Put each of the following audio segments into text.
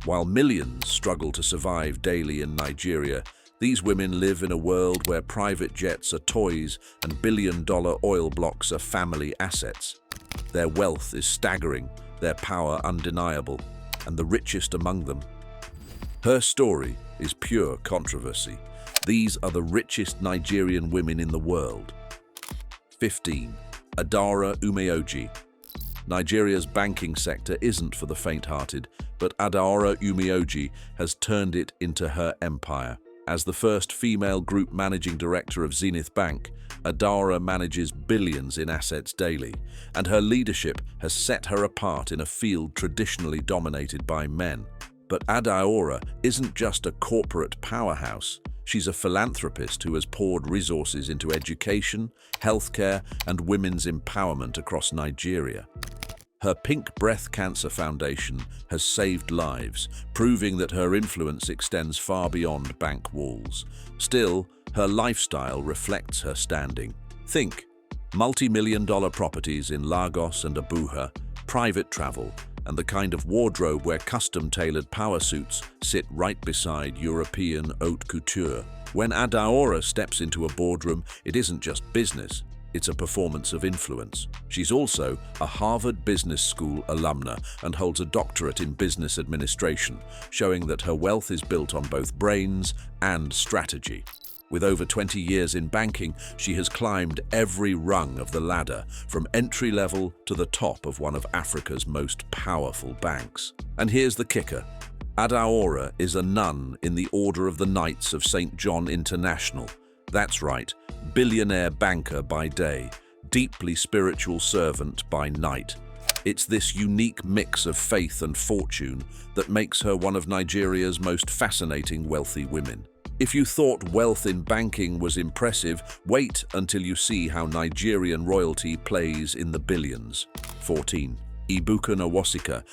While millions struggle to survive daily in Nigeria, these women live in a world where private jets are toys and billion-dollar oil blocks are family assets. Their wealth is staggering, their power undeniable, and the richest among them. Her story is pure controversy. These are the richest Nigerian women in the world. 15. Adaora Umeoji. Nigeria's banking sector isn't for the faint-hearted, but Adaora Umeoji has turned it into her empire. As the first female group managing director of Zenith Bank, Adire manages billions in assets daily, and her leadership has set her apart in a field traditionally dominated by men. But Adaora isn't just a corporate powerhouse. She's a philanthropist who has poured resources into education, healthcare, and women's empowerment across Nigeria. Her Pink Breath Cancer Foundation has saved lives, proving that her influence extends far beyond bank walls. Still, her lifestyle reflects her standing. Think multi-million-dollar properties in Lagos and Abuja, private travel, and the kind of wardrobe where custom-tailored power suits sit right beside European haute couture. When Adaora steps into a boardroom, it isn't just business. It's a performance of influence. She's also a Harvard Business School alumna and holds a doctorate in business administration, showing that her wealth is built on both brains and strategy. With over 20 years in banking, she has climbed every rung of the ladder, from entry level to the top of one of Africa's most powerful banks. And here's the kicker. Adaora is a nun in the Order of the Knights of St. John International. That's right, billionaire banker by day, deeply spiritual servant by night. It's this unique mix of faith and fortune that makes her one of Nigeria's most fascinating wealthy women. If you thought wealth in banking was impressive, wait until you see how Nigerian royalty plays in the billions. 14. Ibukun Awosika.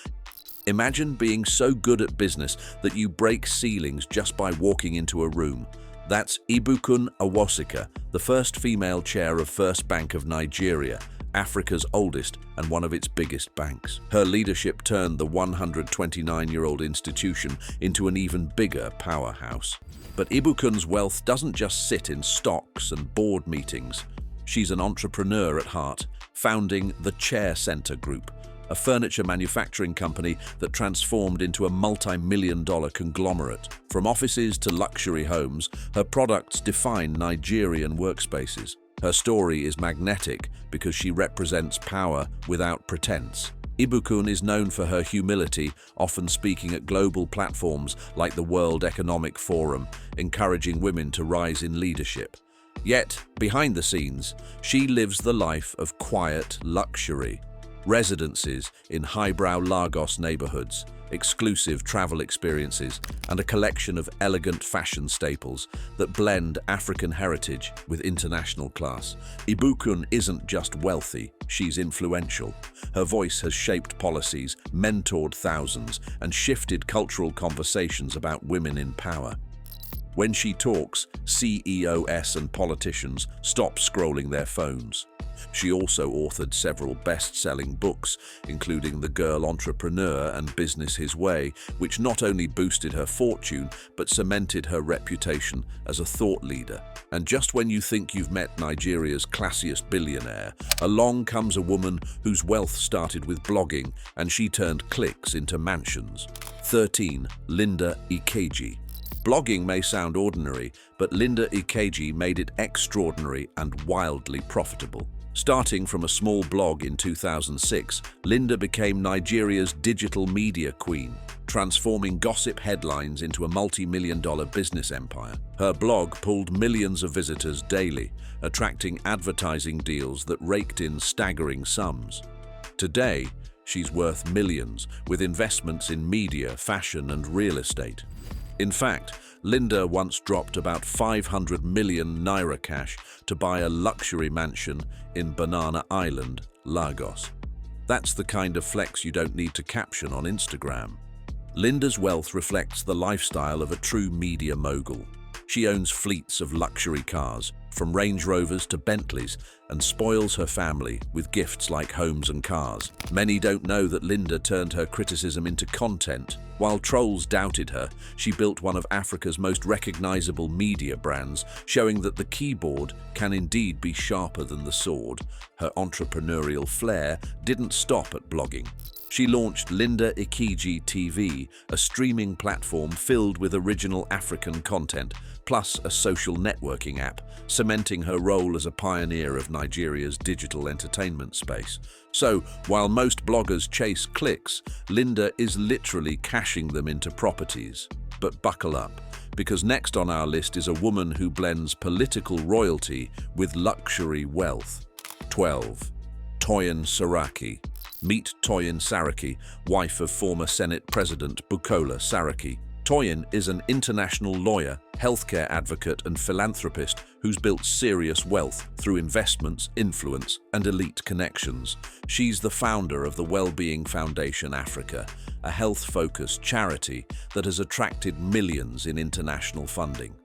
Imagine being so good at business that you break ceilings just by walking into a room. That's Ibukun Awosika, the first female chair of First Bank of Nigeria, Africa's oldest and one of its biggest banks. Her leadership turned the 129-year-old institution into an even bigger powerhouse. But Ibukun's wealth doesn't just sit in stocks and board meetings. She's an entrepreneur at heart, founding the Chair Center Group, a furniture manufacturing company that transformed into a multi-million-dollar conglomerate. From offices to luxury homes, her products define Nigerian workspaces. Her story is magnetic because she represents power without pretense. Ibukun is known for her humility, often speaking at global platforms like the World Economic Forum, encouraging women to rise in leadership. Yet, behind the scenes, she lives the life of quiet luxury. Residences in highbrow Lagos neighborhoods, exclusive travel experiences, and a collection of elegant fashion staples that blend African heritage with international class. Ibukun isn't just wealthy, she's influential. Her voice has shaped policies, mentored thousands, and shifted cultural conversations about women in power. When she talks, CEOs and politicians stop scrolling their phones. She also authored several best-selling books, including The Girl Entrepreneur and Business His Way, which not only boosted her fortune, but cemented her reputation as a thought leader. And just when you think you've met Nigeria's classiest billionaire, along comes a woman whose wealth started with blogging, and she turned clicks into mansions. 13. Linda Ikeji. Blogging may sound ordinary, but Linda Ikeji made it extraordinary and wildly profitable. Starting from a small blog in 2006, Linda became Nigeria's digital media queen, transforming gossip headlines into a multi-million-dollar business empire. Her blog pulled millions of visitors daily, attracting advertising deals that raked in staggering sums. Today, she's worth millions, with investments in media, fashion, and real estate. In fact, Linda once dropped about 500 million naira cash to buy a luxury mansion in Banana Island, Lagos. That's the kind of flex you don't need to caption on Instagram. Linda's wealth reflects the lifestyle of a true media mogul. She owns fleets of luxury cars, from Range Rovers to Bentleys, and spoils her family with gifts like homes and cars. Many don't know that Linda turned her criticism into content, While trolls doubted her, she built one of Africa's most recognizable media brands, showing that the keyboard can indeed be sharper than the sword. Her entrepreneurial flair didn't stop at blogging. She launched Ikeji TV, a streaming platform filled with original African content, plus a social networking app, cementing her role as a pioneer of Nigeria's digital entertainment space. So, while most bloggers chase clicks, Linda is literally cashing them into properties. But buckle up, because next on our list is a woman who blends political royalty with luxury wealth. 12. Toyin Saraki. Meet Toyin Saraki, wife of former Senate President Bukola Saraki. Toyin is an international lawyer, healthcare advocate and philanthropist who's built serious wealth through investments, influence and elite connections. She's the founder of the Wellbeing Foundation Africa, a health-focused charity that has attracted millions in international funding.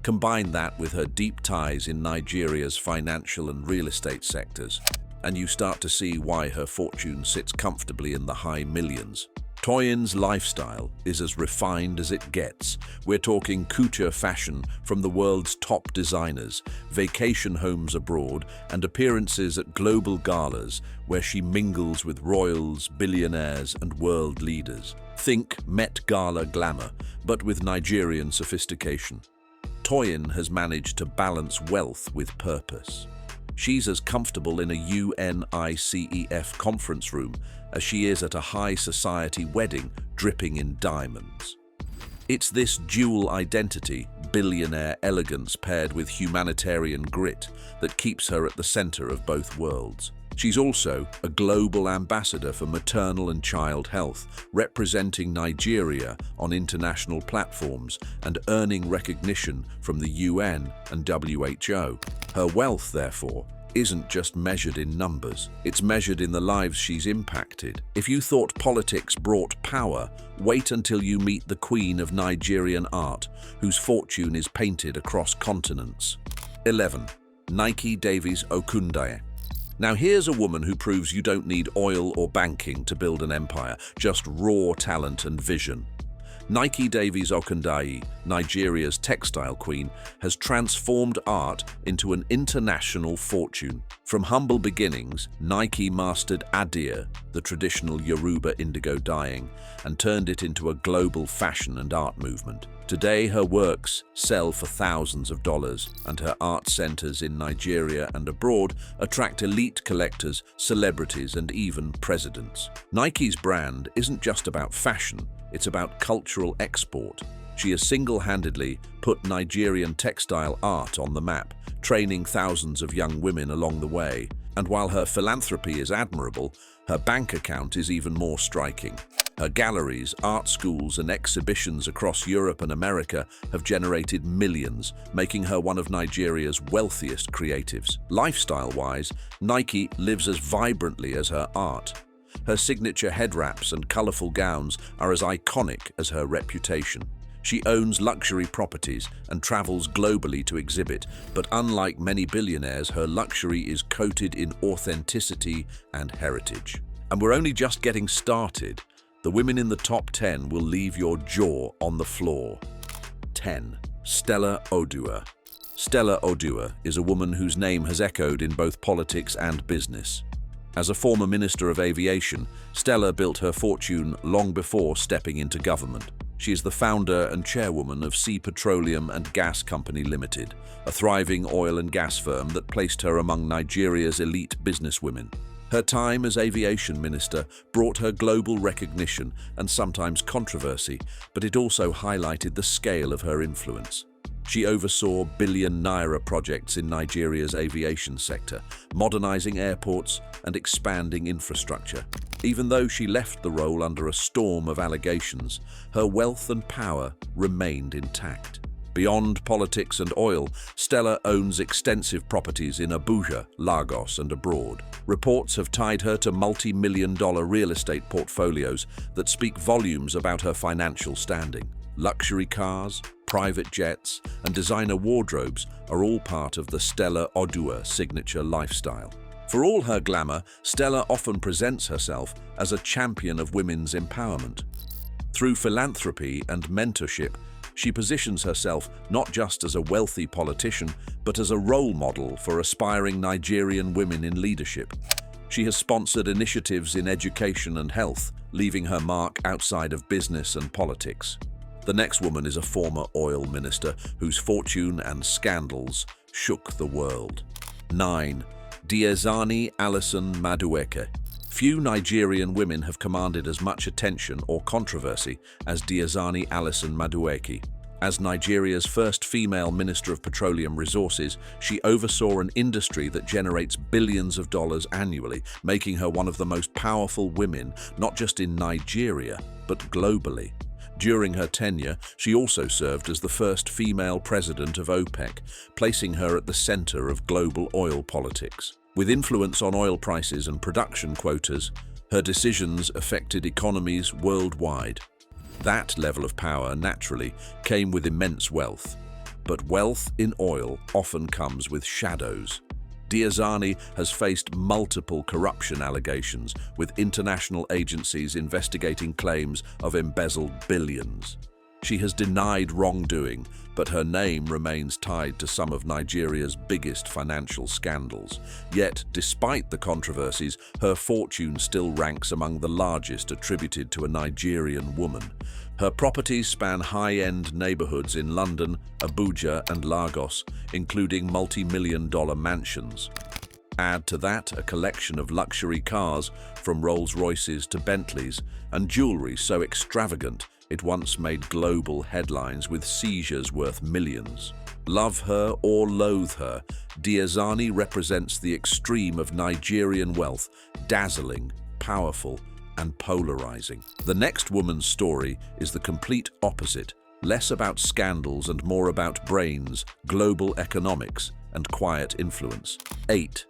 Combine that with her deep ties in Nigeria's financial and real estate sectors, and you start to see why her fortune sits comfortably in the high millions. Toyin's lifestyle is as refined as it gets. We're talking couture fashion from the world's top designers, vacation homes abroad, and appearances at global galas where she mingles with royals, billionaires, and world leaders. Think Met Gala glamour, but with Nigerian sophistication. Toyin has managed to balance wealth with purpose. She's as comfortable in a UNICEF conference room as she is at a high society wedding dripping in diamonds. It's this dual identity, billionaire elegance paired with humanitarian grit, that keeps her at the center of both worlds. She's also a global ambassador for maternal and child health, representing Nigeria on international platforms and earning recognition from the UN and WHO. Her wealth, therefore, isn't just measured in numbers, it's measured in the lives she's impacted. If you thought politics brought power, wait until you meet the queen of Nigerian art, whose fortune is painted across continents. 11. Davies-Okundaye. Now here's a woman who proves you don't need oil or banking to build an empire, just raw talent and vision. Davies-Okundaye, Nigeria's textile queen, has transformed art into an international fortune. From humble beginnings, Nike mastered Adire, the traditional Yoruba indigo dyeing, and turned it into a global fashion and art movement. Today, her works sell for thousands of dollars, and her art centers in Nigeria and abroad attract elite collectors, celebrities, and even presidents. Nike's brand isn't just about fashion, it's about cultural export. She has single-handedly put Nigerian textile art on the map, training thousands of young women along the way. And while her philanthropy is admirable, her bank account is even more striking. Her galleries, art schools, and exhibitions across Europe and America have generated millions, making her one of Nigeria's wealthiest creatives. Lifestyle-wise, Nike lives as vibrantly as her art. Her signature head wraps and colorful gowns are as iconic as her reputation. She owns luxury properties and travels globally to exhibit, but unlike many billionaires, her luxury is coated in authenticity and heritage. And we're only just getting started. The women in the top 10 will leave your jaw on the floor. 10. Stella Odua. Stella Odua is a woman whose name has echoed in both politics and business. As a former Minister of Aviation, Stella built her fortune long before stepping into government. She is the founder and chairwoman of Sea Petroleum and Gas Company Limited, a thriving oil and gas firm that placed her among Nigeria's elite businesswomen. Her time as aviation minister brought her global recognition and sometimes controversy, but it also highlighted the scale of her influence. She oversaw billion-naira projects in Nigeria's aviation sector, modernizing airports and expanding infrastructure. Even though she left the role under a storm of allegations, her wealth and power remained intact. Beyond politics and oil, Stella owns extensive properties in Abuja, Lagos, and abroad. Reports have tied her to multi-million-dollar real estate portfolios that speak volumes about her financial standing. Luxury cars, private jets, and designer wardrobes are all part of the Stella Odua signature lifestyle. For all her glamour, Stella often presents herself as a champion of women's empowerment. Through philanthropy and mentorship, she positions herself not just as a wealthy politician, but as a role model for aspiring Nigerian women in leadership. She has sponsored initiatives in education and health, leaving her mark outside of business and politics. The next woman is a former oil minister whose fortune and scandals shook the world. 9. Diezani Alison Madueke. Few Nigerian women have commanded as much attention or controversy as Diezani Alison Madueke. As Nigeria's first female Minister of Petroleum Resources, she oversaw an industry that generates billions of dollars annually, making her one of the most powerful women, not just in Nigeria, but globally. During her tenure, she also served as the first female president of OPEC, placing her at the center of global oil politics. With influence on oil prices and production quotas, her decisions affected economies worldwide. That level of power, naturally, came with immense wealth. But wealth in oil often comes with shadows. Diezani has faced multiple corruption allegations, with international agencies investigating claims of embezzled billions. She has denied wrongdoing, but her name remains tied to some of Nigeria's biggest financial scandals. Yet, despite the controversies, her fortune still ranks among the largest attributed to a Nigerian woman. Her properties span high-end neighborhoods in London, Abuja, and Lagos, including multi-million-dollar mansions. Add to that a collection of luxury cars, from Rolls-Royces to Bentleys, and jewelry so extravagant it once made global headlines with seizures worth millions. Love her or loathe her, Diezani represents the extreme of Nigerian wealth, dazzling, powerful, and polarizing. The next woman's story is the complete opposite, less about scandals and more about brains, global economics, and quiet influence. 8.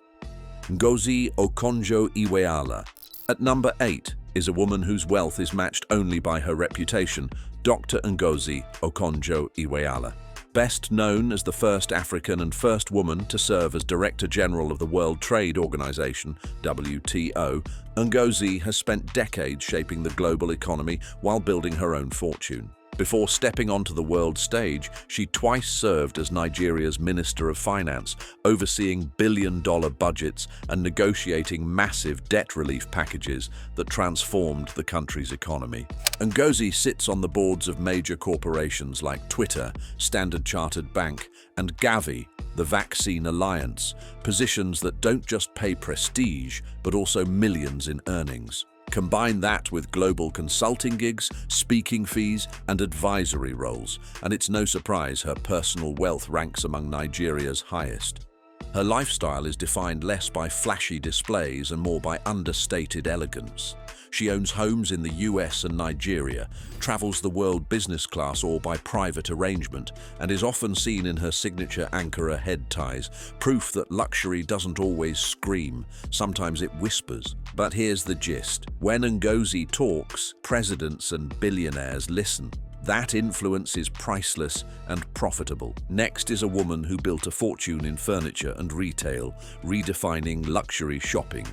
Ngozi Okonjo-Iweala. At number 8 is a woman whose wealth is matched only by her reputation, Dr. Ngozi Okonjo-Iweala. Best known as the first African and first woman to serve as Director General of the World Trade Organization, WTO, Ngozi has spent decades shaping the global economy while building her own fortune. Before stepping onto the world stage, she twice served as Nigeria's Minister of Finance, overseeing billion-dollar budgets and negotiating massive debt relief packages that transformed the country's economy. Ngozi sits on the boards of major corporations like Twitter, Standard Chartered Bank, and Gavi, the Vaccine Alliance, positions that don't just pay prestige, but also millions in earnings. Combine that with global consulting gigs, speaking fees, and advisory roles, and it's no surprise her personal wealth ranks among Nigeria's highest. Her lifestyle is defined less by flashy displays and more by understated elegance. She owns homes in the US and Nigeria, travels the world business class or by private arrangement, and is often seen in her signature Ankara head ties, proof that luxury doesn't always scream, sometimes it whispers. But here's the gist. When Ngozi talks, presidents and billionaires listen. That influence is priceless and profitable. Next is a woman who built a fortune in furniture and retail, redefining luxury shopping.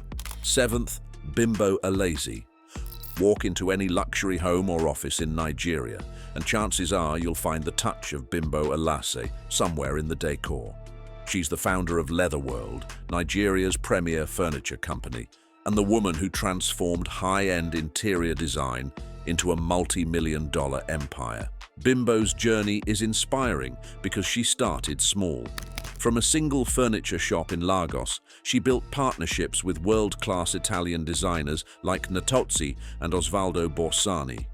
7th, Bimbo Alaeze. Walk into any luxury home or office in Nigeria, and chances are you'll find the touch of Bimbo Alaeze somewhere in the decor. She's the founder of Leatherworld, Nigeria's premier furniture company, and the woman who transformed high-end interior design into a multi-million-dollar empire. Bimbo's journey is inspiring because she started small. From a single furniture shop in Lagos, she built partnerships with world-class Italian designers like Natozzi and Osvaldo Borsani.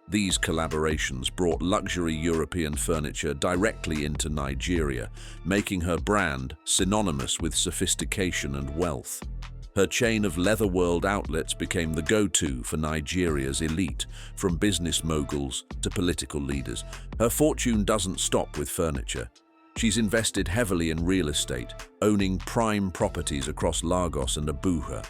These collaborations brought luxury European furniture directly into Nigeria, making her brand synonymous with sophistication and wealth. Her chain of Leatherworld outlets became the go-to for Nigeria's elite, from business moguls to political leaders. Her fortune doesn't stop with furniture. She's invested heavily in real estate, owning prime properties across Lagos and Abuja.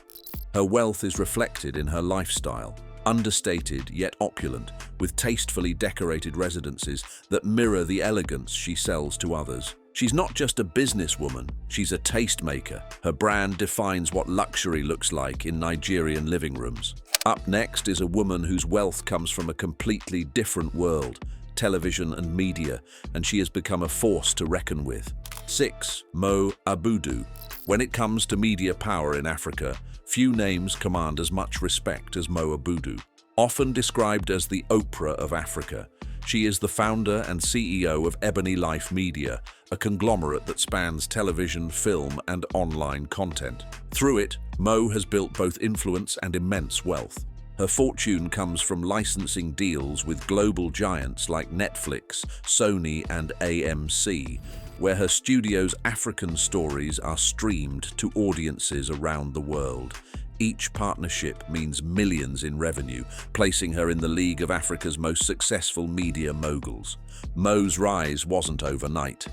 Her wealth is reflected in her lifestyle, understated yet opulent, with tastefully decorated residences that mirror the elegance she sells to others. She's not just a businesswoman, she's a tastemaker. Her brand defines what luxury looks like in Nigerian living rooms. Up next is a woman whose wealth comes from a completely different world, television and media, and she has become a force to reckon with. 6. Mo Abudu. When it comes to media power in Africa, few names command as much respect as Mo Abudu. Often described as the Oprah of Africa, she is the founder and CEO of Ebony Life Media, a conglomerate that spans television, film, and online content. Through it, Mo has built both influence and immense wealth. Her fortune comes from licensing deals with global giants like Netflix, Sony, and AMC, where her studio's African stories are streamed to audiences around the world. Each partnership means millions in revenue, placing her in the league of Africa's most successful media moguls. Mo's rise wasn't overnight.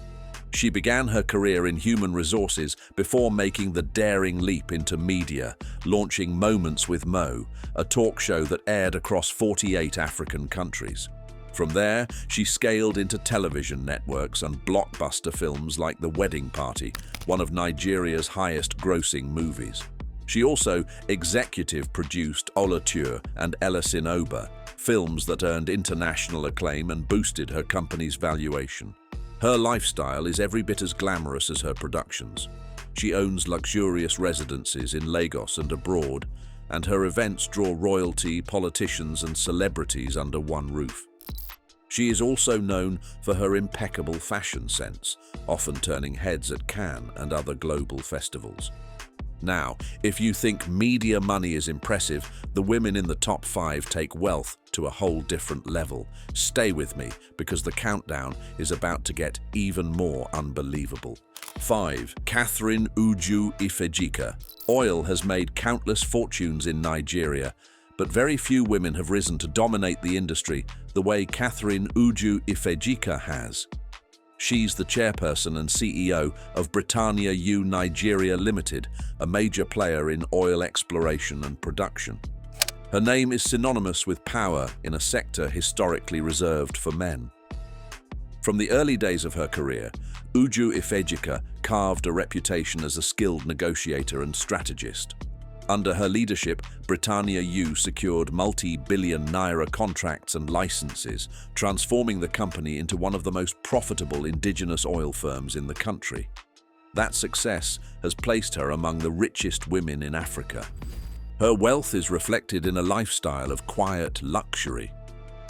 She began her career in human resources before making the daring leap into media, launching Moments with Mo, a talk show that aired across 48 African countries. From there, she scaled into television networks and blockbuster films like The Wedding Party, one of Nigeria's highest-grossing movies. She also executive produced Olature and Ellison Oba, films that earned international acclaim and boosted her company's valuation. Her lifestyle is every bit as glamorous as her productions. She owns luxurious residences in Lagos and abroad, and her events draw royalty, politicians, and celebrities under one roof. She is also known for her impeccable fashion sense, often turning heads at Cannes and other global festivals. Now, if you think media money is impressive, the women in the top 5 take wealth to a whole different level. Stay with me, because the countdown is about to get even more unbelievable. 5. Catherine Uju Ifejika. Oil has made countless fortunes in Nigeria, but very few women have risen to dominate the industry the way Catherine Uju Ifejika has. She's the chairperson and CEO of Britannia U Nigeria Limited, a major player in oil exploration and production. Her name is synonymous with power in a sector historically reserved for men. From the early days of her career, Uju Ifejika carved a reputation as a skilled negotiator and strategist. Under her leadership, Britannia U secured multi-billion-naira contracts and licenses, transforming the company into one of the most profitable indigenous oil firms in the country. That success has placed her among the richest women in Africa. Her wealth is reflected in a lifestyle of quiet luxury.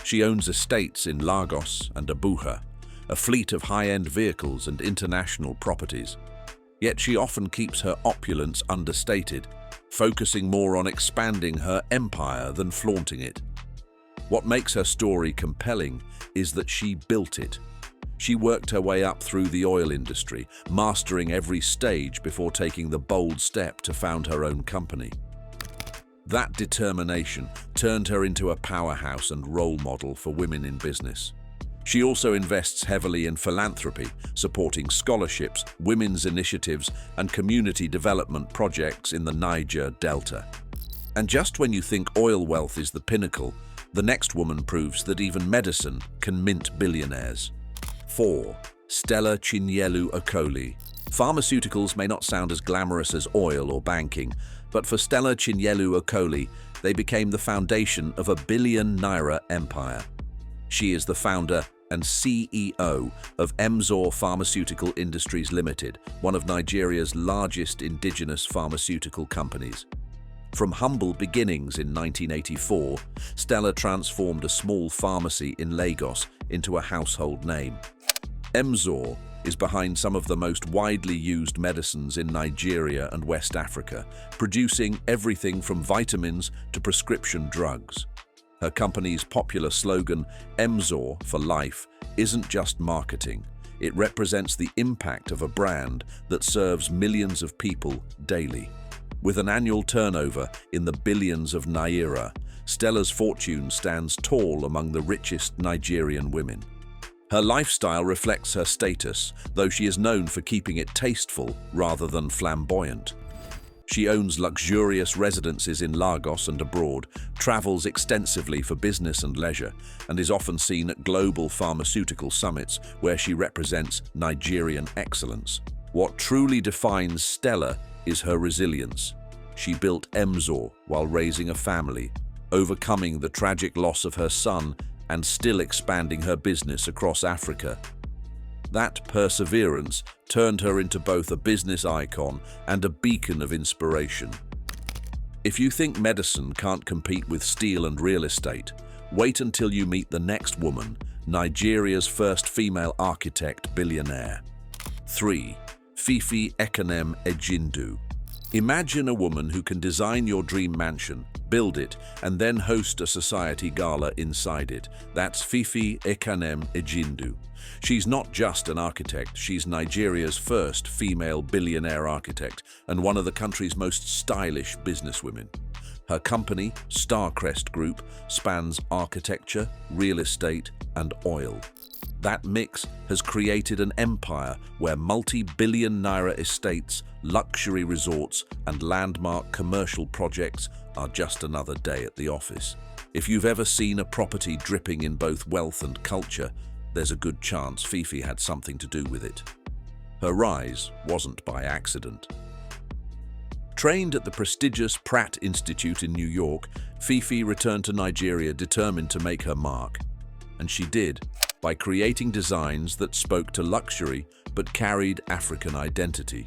She owns estates in Lagos and Abuja, a fleet of high-end vehicles and international properties. Yet she often keeps her opulence understated, focusing more on expanding her empire than flaunting it. What makes her story compelling is that she built it. She worked her way up through the oil industry, mastering every stage before taking the bold step to found her own company. That determination turned her into a powerhouse and role model for women in business. She also invests heavily in philanthropy, supporting scholarships, women's initiatives, and community development projects in the Niger Delta. And just when you think oil wealth is the pinnacle, the next woman proves that even medicine can mint billionaires. 4. Stella Chinyelu Okoli. Pharmaceuticals may not sound as glamorous as oil or banking, but for Stella Chinyelu Okoli, they became the foundation of a billion-naira empire. She is the founder and CEO of Emzor Pharmaceutical Industries Limited, one of Nigeria's largest indigenous pharmaceutical companies. From humble beginnings in 1984, Stella transformed a small pharmacy in Lagos into a household name. Emzor is behind some of the most widely used medicines in Nigeria and West Africa, producing everything from vitamins to prescription drugs. Her company's popular slogan, Emzor for Life, isn't just marketing. It represents the impact of a brand that serves millions of people daily. With an annual turnover in the billions of naira, Stella's fortune stands tall among the richest Nigerian women. Her lifestyle reflects her status, though she is known for keeping it tasteful rather than flamboyant. She owns luxurious residences in Lagos and abroad, travels extensively for business and leisure, and is often seen at global pharmaceutical summits where she represents Nigerian excellence. What truly defines Stella is her resilience. She built Emzor while raising a family, overcoming the tragic loss of her son and still expanding her business across Africa. That perseverance turned her into both a business icon and a beacon of inspiration. If you think medicine can't compete with steel and real estate, wait until you meet the next woman, Nigeria's first female architect billionaire. 3. Fifi Ekanem Ejindu. Imagine a woman who can design your dream mansion, build it, and then host a society gala inside it. That's Fifi Ekanem Ejindu. She's not just an architect, she's Nigeria's first female billionaire architect and one of the country's most stylish businesswomen. Her company, Starcrest Group, spans architecture, real estate, and oil. That mix has created an empire where multi-billion-naira estates, luxury resorts, and landmark commercial projects are just another day at the office. If you've ever seen a property dripping in both wealth and culture, there's a good chance Fifi had something to do with it. Her rise wasn't by accident. Trained at the prestigious Pratt Institute in New York, Fifi returned to Nigeria determined to make her mark. And she did, by creating designs that spoke to luxury but carried African identity.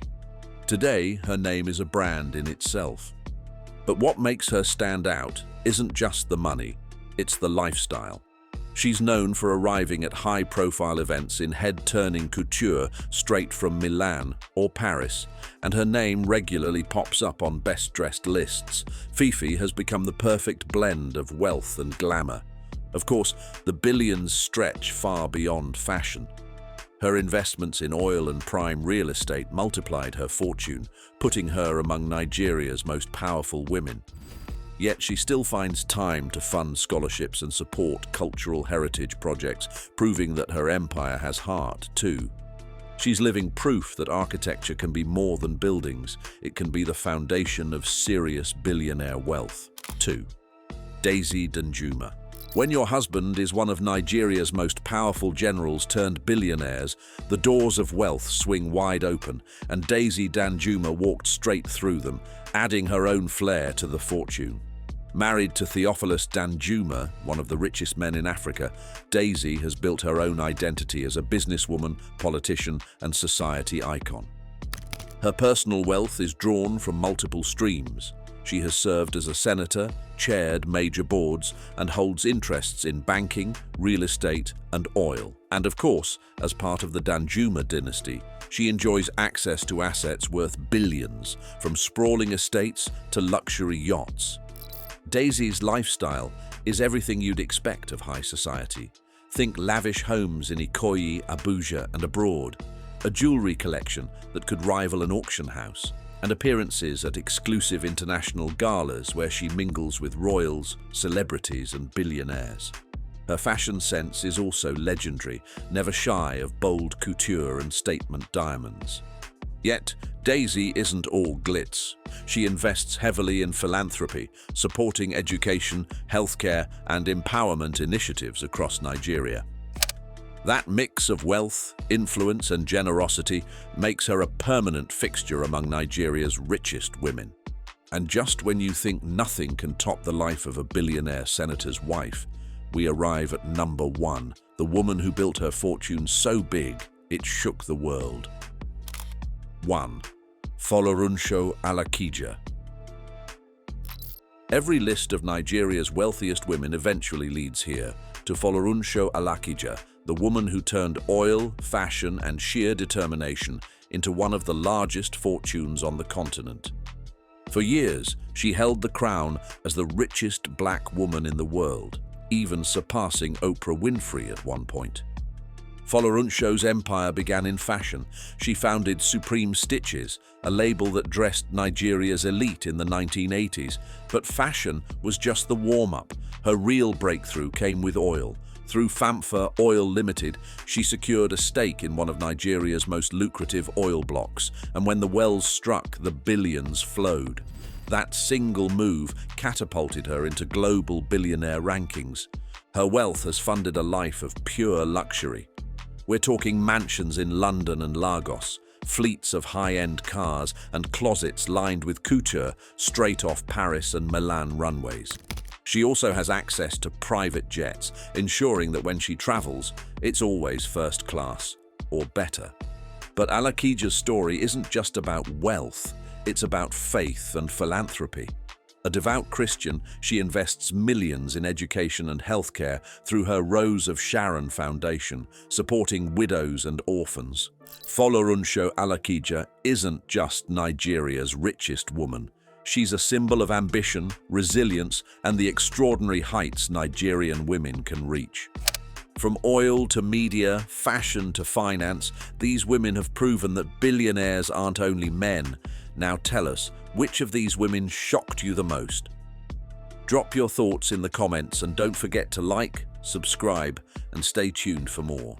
Today, her name is a brand in itself. But what makes her stand out isn't just the money, it's the lifestyle. She's known for arriving at high-profile events in head-turning couture straight from Milan or Paris, and her name regularly pops up on best-dressed lists. Fifi has become the perfect blend of wealth and glamour. Of course, the billions stretch far beyond fashion. Her investments in oil and prime real estate multiplied her fortune, putting her among Nigeria's most powerful women. Yet she still finds time to fund scholarships and support cultural heritage projects, proving that her empire has heart, too. She's living proof that architecture can be more than buildings. It can be the foundation of serious billionaire wealth. 2. Daisy Danjuma. When your husband is one of Nigeria's most powerful generals turned billionaires, the doors of wealth swing wide open, and Daisy Danjuma walked straight through them, adding her own flair to the fortune. Married to Theophilus Danjuma, one of the richest men in Africa, Daisy has built her own identity as a businesswoman, politician, and society icon. Her personal wealth is drawn from multiple streams. She has served as a senator, chaired major boards, and holds interests in banking, real estate, and oil. And of course, as part of the Danjuma dynasty, she enjoys access to assets worth billions, from sprawling estates to luxury yachts. Daisy's lifestyle is everything you'd expect of high society. Think lavish homes in Ikeji, Abuja, and abroad, a jewelry collection that could rival an auction house, and appearances at exclusive international galas where she mingles with royals, celebrities, and billionaires. Her fashion sense is also legendary, never shy of bold couture and statement diamonds. Yet, Daisy isn't all glitz. She invests heavily in philanthropy, supporting education, healthcare, and empowerment initiatives across Nigeria. That mix of wealth, influence, and generosity makes her a permanent fixture among Nigeria's richest women. And just when you think nothing can top the life of a billionaire senator's wife, we arrive at number 1, the woman who built her fortune so big it shook the world. 1. Folorunsho Alakija. Every list of Nigeria's wealthiest women eventually leads here, to Folorunsho Alakija, the woman who turned oil, fashion, and sheer determination into one of the largest fortunes on the continent. For years, she held the crown as the richest black woman in the world, even surpassing Oprah Winfrey at one point. Folorunsho's empire began in fashion. She founded Supreme Stitches, a label that dressed Nigeria's elite in the 1980s. But fashion was just the warm-up. Her real breakthrough came with oil. Through Famfa Oil Limited, she secured a stake in one of Nigeria's most lucrative oil blocks, and when the wells struck, the billions flowed. That single move catapulted her into global billionaire rankings. Her wealth has funded a life of pure luxury. We're talking mansions in London and Lagos, fleets of high-end cars, and closets lined with couture straight off Paris and Milan runways. She also has access to private jets, ensuring that when she travels, it's always first class, or better. But Ikeji's story isn't just about wealth, it's about faith and philanthropy. A devout Christian, she invests millions in education and healthcare through her Rose of Sharon Foundation, supporting widows and orphans. Folorunsho Ikeji isn't just Nigeria's richest woman. She's a symbol of ambition, resilience, and the extraordinary heights Nigerian women can reach. From oil to media, fashion to finance, these women have proven that billionaires aren't only men. Now tell us, which of these women shocked you the most? Drop your thoughts in the comments and don't forget to like, subscribe, and stay tuned for more.